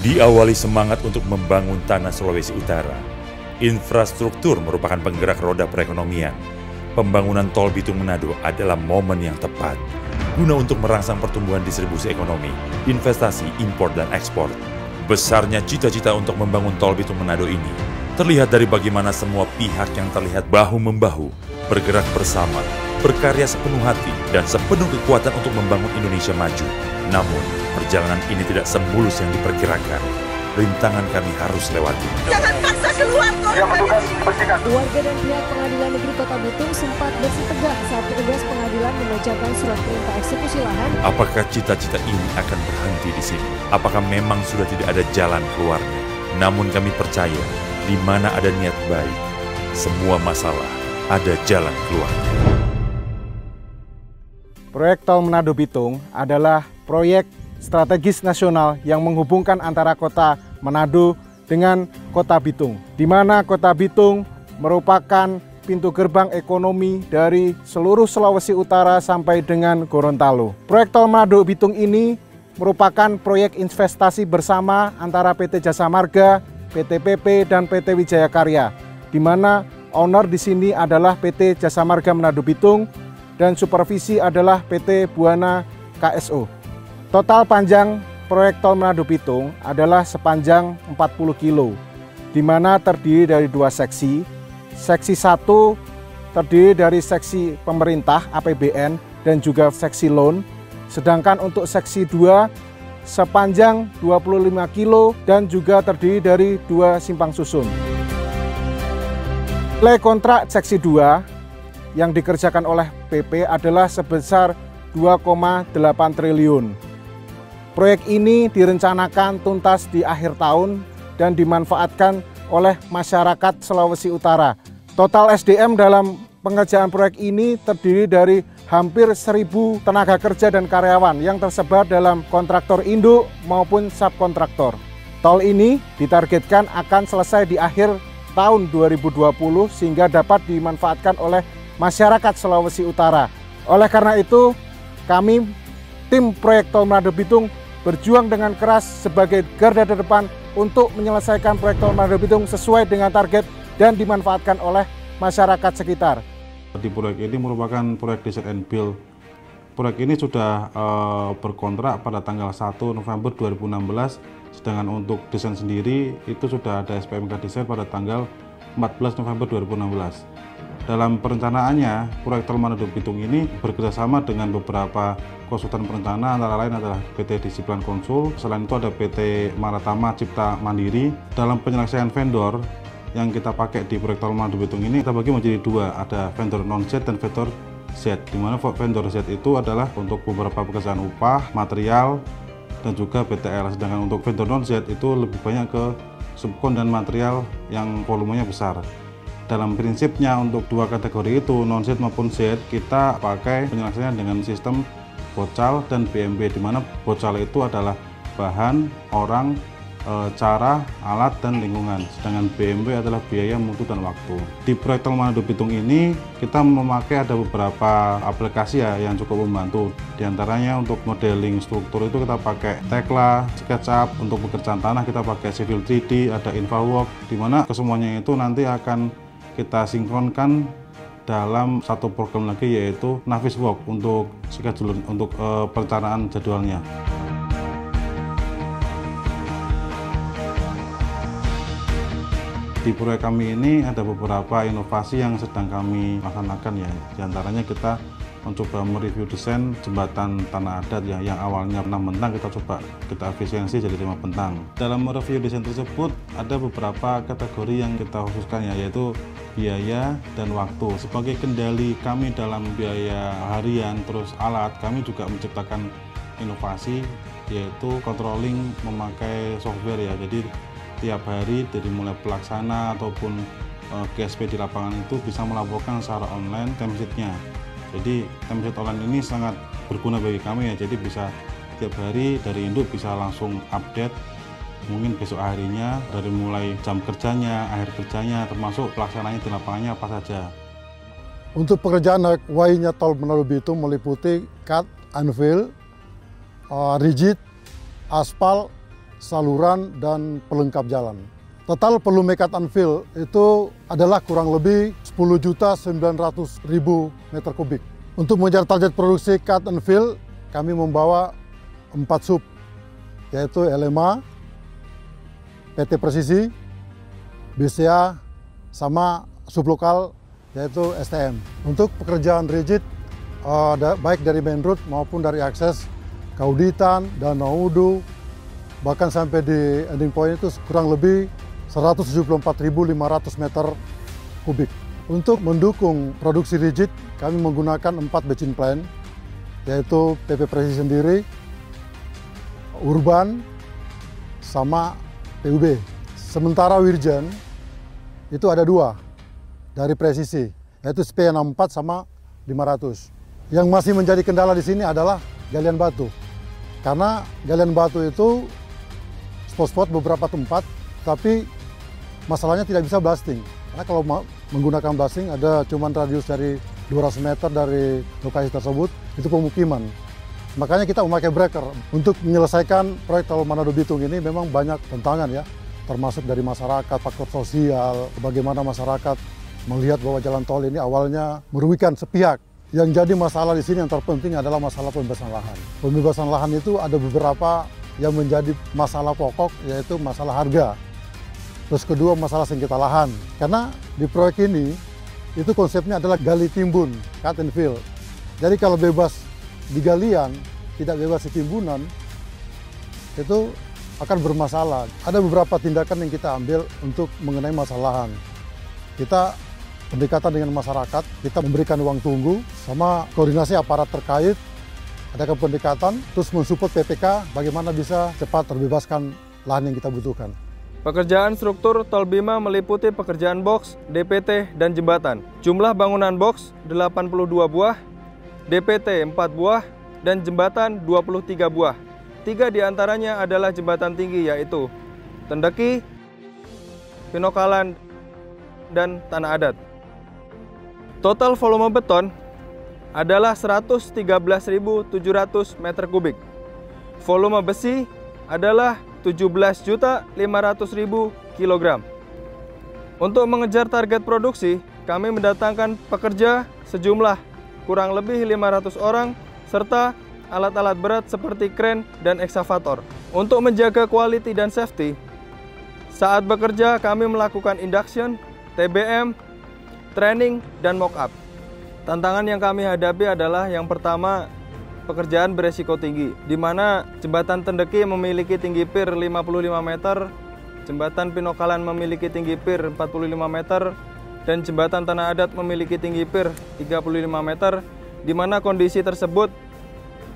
Diawali semangat untuk membangun tanah Sulawesi Utara, infrastruktur merupakan penggerak roda perekonomian. Pembangunan Tol Bitung Manado adalah momen yang tepat guna untuk merangsang pertumbuhan distribusi ekonomi, investasi, impor, dan ekspor. Besarnya cita-cita untuk membangun Tol Bitung Manado ini terlihat dari bagaimana semua pihak yang terlihat bahu-membahu bergerak bersama, berkarya sepenuh hati dan sepenuh kekuatan untuk membangun Indonesia maju. Namun, perjalanan ini tidak semulus yang diperkirakan. Rintangan kami harus lewati. Jangan paksa keluar Warga dan pihak Pengadilan Negeri Kota Bitung sempat bersitegang saat petugas pengadilan membacakan surat perintah eksekusi lahan. Apakah cita-cita ini akan berhenti di sini? Apakah memang sudah tidak ada jalan keluarnya? Namun kami percaya, di mana ada niat baik, semua masalah ada jalan keluarnya. Proyek Tol Manado Bitung adalah proyek strategis nasional yang menghubungkan antara kota Manado dengan kota Bitung, di mana kota Bitung merupakan pintu gerbang ekonomi dari seluruh Sulawesi Utara sampai dengan Gorontalo. Proyek Tol Manado Bitung ini merupakan proyek investasi bersama antara PT Jasa Marga, PT PP, dan PT Wijaya Karya, di mana owner di sini adalah PT Jasa Marga Manado Bitung dan supervisi adalah PT Buana KSO. Total panjang proyek Tol Manado Bitung adalah sepanjang 40 kilo, di mana terdiri dari dua seksi. Seksi 1 terdiri dari seksi pemerintah APBN dan juga seksi loan, sedangkan untuk seksi 2 sepanjang 25 kilo dan juga terdiri dari dua simpang susun. Nilai kontrak seksi 2 yang dikerjakan oleh PP adalah sebesar 2,8 triliun. Proyek ini direncanakan tuntas di akhir tahun dan dimanfaatkan oleh masyarakat Sulawesi Utara. Total SDM dalam pengerjaan proyek ini terdiri dari hampir 1.000 tenaga kerja dan karyawan yang tersebar dalam kontraktor induk maupun subkontraktor. Tol ini ditargetkan akan selesai di akhir tahun 2020 sehingga dapat dimanfaatkan oleh masyarakat Sulawesi Utara. Oleh karena itu, kami tim proyek Tol Manado Bitung berjuang dengan keras sebagai garda terdepan untuk menyelesaikan proyek Tol Manado Bitung sesuai dengan target dan dimanfaatkan oleh masyarakat sekitar. Di proyek ini merupakan proyek design and build. Proyek ini sudah berkontrak pada tanggal 1 November 2016, sedangkan untuk desain sendiri itu sudah ada SPMK desain pada tanggal 14 November 2016. Dalam perencanaannya, proyek Tol Manado Bitung ini bekerjasama dengan beberapa konsultan perencana, antara lain adalah PT Disiplin Konsul, selain itu ada PT Maratama Cipta Mandiri. Dalam penyelesaian vendor yang kita pakai di proyek Tol Manado Bitung ini, kita bagi menjadi dua, ada vendor non-Z dan vendor Z, di mana vendor Z itu adalah untuk beberapa pekerjaan upah, material, dan juga BTL, sedangkan untuk vendor non-Z itu lebih banyak ke subkon dan material yang volumenya besar. Dalam prinsipnya untuk dua kategori itu, non-Z maupun Z, kita pakai penyelesaian dengan sistem bocal dan BMB, di mana bocal itu adalah bahan, orang, cara, alat, dan lingkungan, sedangkan BMB adalah biaya, mutu, dan waktu. Di proyek Tol Manado Bitung ini, kita memakai ada beberapa aplikasi yang cukup membantu. Di antaranya untuk modeling struktur itu kita pakai Tekla, SketchUp, untuk pekerjaan tanah kita pakai Civil 3D, ada InfraWorks, di mana kesemuanya itu nanti akan kita sinkronkan dalam satu program lagi, yaitu Navisworks untuk schedule, untuk perencanaan jadwalnya. Di proyek kami ini ada beberapa inovasi yang sedang kami laksanakan, ya. Di antaranya kita mencoba mereview desain jembatan tanah adat yang awalnya 6 bentang, kita efisiensi jadi 5 bentang. Dalam mereview desain tersebut ada beberapa kategori yang kita khususkan, yaitu biaya dan waktu. Sebagai kendali kami dalam biaya harian terus alat, kami juga menciptakan inovasi, yaitu controlling memakai software, ya. Jadi tiap hari dari mulai pelaksana ataupun GSP di lapangan itu bisa melaporkan secara online timesheet-nya. Jadi timesheet online ini sangat berguna bagi kami, ya. Jadi bisa tiap hari dari induk bisa langsung update, mungkin besok harinya, dari mulai jam kerjanya, akhir kerjanya, termasuk pelaksananya di lapangannya apa saja. Untuk pekerjaan Y-nya Tol Manado Bitung meliputi cut, unveil, rigid, aspal, saluran, dan pelengkap jalan. Total volume cut and fill itu adalah kurang lebih 10.900.000 meter kubik. Untuk mengejar target produksi cut and fill, kami membawa 4 sub, yaitu LMA, PT Presisi, BCA, sama sublokal yaitu STM. Untuk pekerjaan rigid, baik dari main road maupun dari akses Kauditan, Danau Udu, bahkan sampai di ending point itu kurang lebih 174.500 meter kubik. Untuk mendukung produksi rigid, kami menggunakan 4 batching plant, yaitu PP Presisi sendiri, Urban, sama PUB. Sementara Wirjen itu ada 2 dari Presisi, yaitu SP64 sama 500. Yang masih menjadi kendala di sini adalah galian batu. Karena galian batu itu spot-spot beberapa tempat, tapi masalahnya tidak bisa blasting. Karena kalau menggunakan blasting ada cuman radius dari 200 meter dari lokasi tersebut, itu pemukiman. Makanya kita memakai breaker. Untuk menyelesaikan proyek Tol Manado Bitung ini memang banyak tantangan ya, termasuk dari masyarakat, faktor sosial, bagaimana masyarakat melihat bahwa jalan tol ini awalnya merugikan sepihak. Yang jadi masalah di sini yang terpenting adalah masalah pembebasan lahan. Pembebasan lahan itu ada beberapa yang menjadi masalah pokok, yaitu masalah harga. Terus kedua, masalah sengketa lahan. Karena di proyek ini, itu konsepnya adalah gali timbun, cut and fill. Jadi kalau bebas di galian, tidak bebas di timbunan, itu akan bermasalah. Ada beberapa tindakan yang kita ambil untuk mengenai masalah lahan. Kita pendekatan dengan masyarakat, kita memberikan uang tunggu, sama koordinasi aparat terkait, ada pendekatan, terus mensupport PPK bagaimana bisa cepat terbebaskan lahan yang kita butuhkan. Pekerjaan struktur Tol Bima meliputi pekerjaan box, DPT, dan jembatan. Jumlah bangunan box 82 buah, DPT 4 buah, dan jembatan 23 buah. 3 diantaranya adalah jembatan tinggi, yaitu Tendeki, Pinokalan, dan Tanah Adat. Total volume beton adalah 113.700 meter kubik. Volume besi adalah 17.500.000 kilogram. Untuk mengejar target produksi, kami mendatangkan pekerja sejumlah kurang lebih 500 orang serta alat-alat berat seperti kren dan eksavator. Untuk menjaga quality dan safety, saat bekerja kami melakukan induction, TBM, training, dan mock-up. Tantangan yang kami hadapi adalah yang pertama, pekerjaan beresiko tinggi, di mana jembatan Tendeki memiliki tinggi pier 55 meter, jembatan Pinokalan memiliki tinggi pier 45 meter, dan jembatan Tanah Adat memiliki tinggi pier 35 meter, di mana kondisi tersebut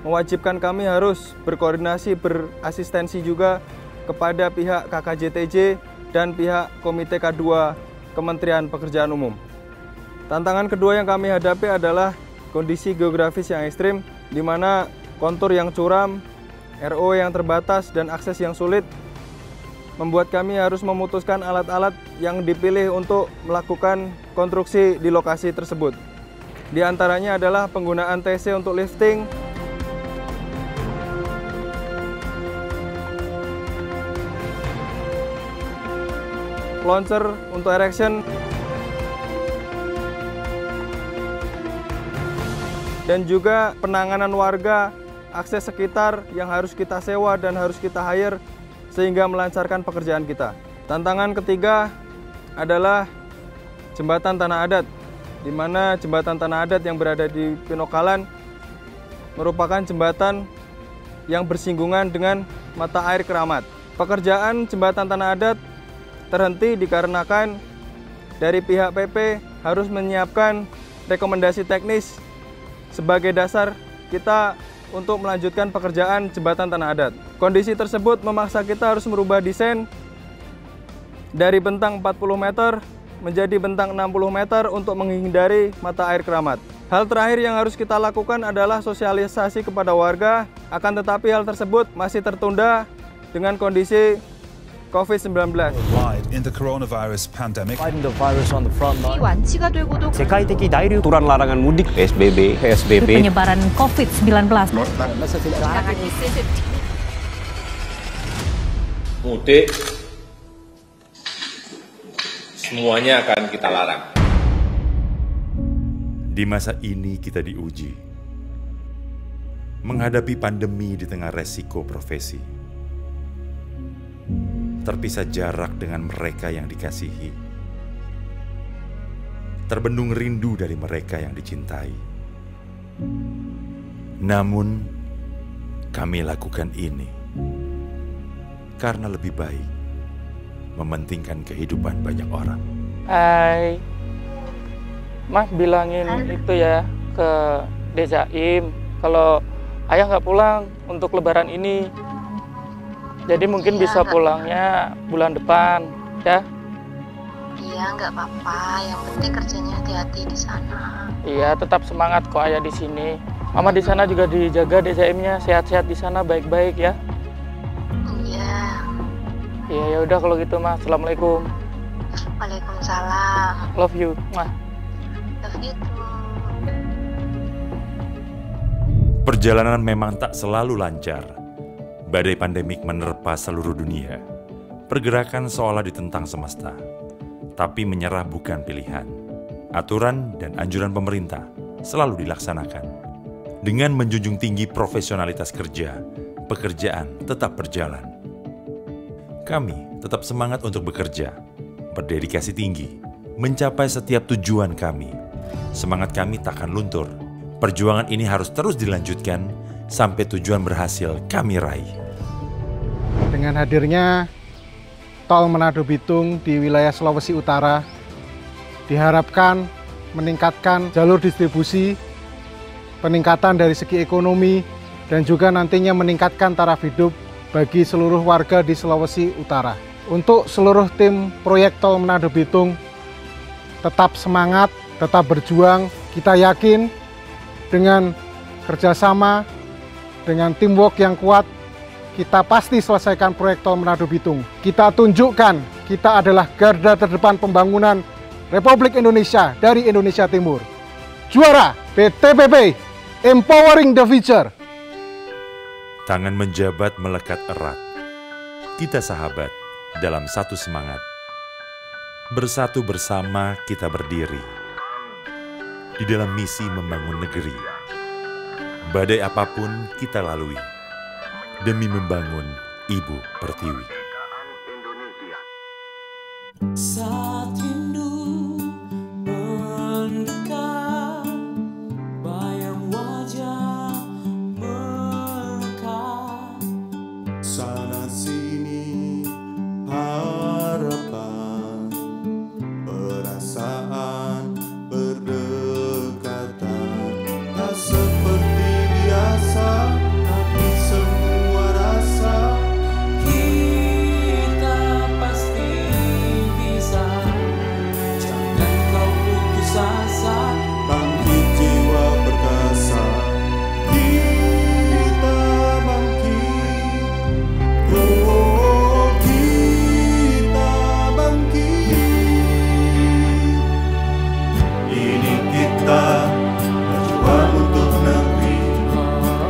mewajibkan kami harus berkoordinasi, berasistensi juga kepada pihak KKJTJ dan pihak Komite K2 Kementerian Pekerjaan Umum. Tantangan kedua yang kami hadapi adalah kondisi geografis yang ekstrim, di mana kontur yang curam, RO yang terbatas, dan akses yang sulit membuat kami harus memutuskan alat-alat yang dipilih untuk melakukan konstruksi di lokasi tersebut. Di antaranya adalah penggunaan TC untuk lifting, launcher untuk erection, dan juga penanganan warga, akses sekitar yang harus kita sewa dan harus kita hire sehingga melancarkan pekerjaan kita. Tantangan ketiga adalah jembatan Tanah Adat, di mana jembatan Tanah Adat yang berada di Pinokalan merupakan jembatan yang bersinggungan dengan mata air Keramat. Pekerjaan jembatan Tanah Adat terhenti dikarenakan dari pihak PP harus menyiapkan rekomendasi teknis sebagai dasar kita untuk melanjutkan pekerjaan jembatan Tanah Adat. Kondisi tersebut memaksa kita harus merubah desain dari bentang 40 meter menjadi bentang 60 meter untuk menghindari mata air Keramat. Hal terakhir yang harus kita lakukan adalah sosialisasi kepada warga, akan tetapi hal tersebut masih tertunda dengan kondisi COVID-19. In the coronavirus pandemic. Fighting the virus on the front line. 완치가 되고도 세계적 나이류 aturan larangan mudik PSBB. penyebaran COVID-19. mudik, semuanya akan kita larang. Di masa ini kita diuji, menghadapi pandemi di tengah resiko profesi, terpisah jarak dengan mereka yang dikasihi, terbendung rindu dari mereka yang dicintai. Namun, kami lakukan ini karena lebih baik mementingkan kehidupan banyak orang. Hai, Mas bilangin itu ya ke Dejaim kalau ayah nggak pulang untuk lebaran ini. Jadi mungkin bisa pulangnya bulan depan, ya? Iya, nggak apa-apa. Yang penting kerjanya hati-hati di sana. Iya, tetap semangat kok ayah di sini. Mama di sana juga dijaga Dejaimnya, sehat-sehat di sana, baik-baik ya. Iya. Iya, ya udah kalau gitu, Mas. Assalamualaikum. Waalaikumsalam. Love you, Mas. Love you too. Perjalanan memang tak selalu lancar. Badai pandemik menerpa seluruh dunia. Pergerakan seolah ditentang semesta. Tapi menyerah bukan pilihan. Aturan dan anjuran pemerintah selalu dilaksanakan. Dengan menjunjung tinggi profesionalitas kerja, pekerjaan tetap berjalan. Kami tetap semangat untuk bekerja, berdedikasi tinggi, mencapai setiap tujuan kami. Semangat kami takkan luntur. Perjuangan ini harus terus dilanjutkan sampai tujuan berhasil kami raih. Dengan hadirnya tol Manado Bitung di wilayah Sulawesi Utara, diharapkan meningkatkan jalur distribusi, peningkatan dari segi ekonomi, dan juga nantinya meningkatkan taraf hidup bagi seluruh warga di Sulawesi Utara. Untuk seluruh tim proyek tol Manado Bitung, tetap semangat, tetap berjuang. Kita yakin dengan kerjasama, dengan teamwork yang kuat, kita pasti selesaikan proyek tol Manado Bitung. Kita tunjukkan kita adalah garda terdepan pembangunan Republik Indonesia dari Indonesia Timur. Juara PTPP, Empowering the Future. Tangan menjabat melekat erat. Kita sahabat dalam satu semangat. Bersatu bersama kita berdiri. Di dalam misi membangun negeri. Badai apapun kita lalui. Demi membangun Ibu Pertiwi. Saat rindu mendekat, bayang wajah melekat. Sana sini harapan, perasaan berdekatan. Tak seperti biasa, tapi semua rasa kita pasti bisa. Jangan kau putus asa, bangkit jiwa perkasa. Kita bangkit, oh kita bangkit. Ini kita berjuang untuk negeri,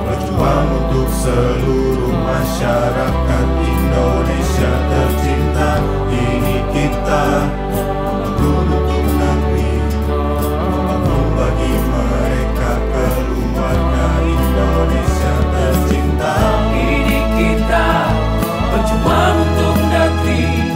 berjuang untuk seluruh masyarakat Indonesia tercinta. Ini kita bangun untuk negeri, bangun bagi mereka keluarga Indonesia tercinta. ini kita berjuang untuk negeri,